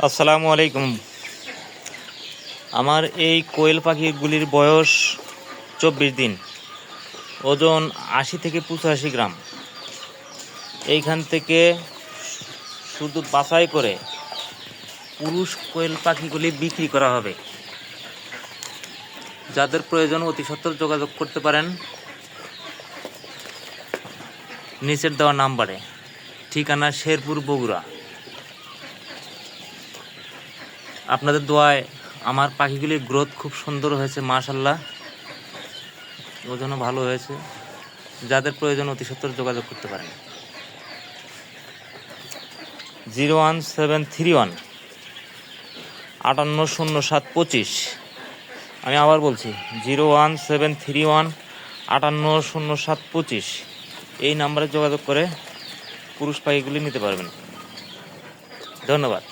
আসসালামু আলাইকুম। আমার এই কোয়েল পাখিগুলির বয়স 24 দিন, ওজন 80 থেকে 85 গ্রাম। এইখান থেকে শুধু বাছাই করে পুরুষ কোয়েল পাখিগুলি বিক্রি করা হবে। যাদের প্রয়োজন অতি সত্বর যোগাযোগ করতে পারেন নিচের দেওয়া নাম্বারে। ঠিকানা শেরপুর, বগুড়া। আপনাদের দোয়ায় আমার পাখিগুলির গ্রোথ খুব সুন্দর হয়েছে, মাশাআল্লাহ। ওজনও ভালো হয়েছে। যাদের প্রয়োজন অতি সত্বর যোগাযোগ করতে পারেন। 01731 580725। আমি আবার বলছি 01731 580725। এই নাম্বারে যোগাযোগ করে পুরুষ পাখিগুলি নিতে পারবেন। ধন্যবাদ।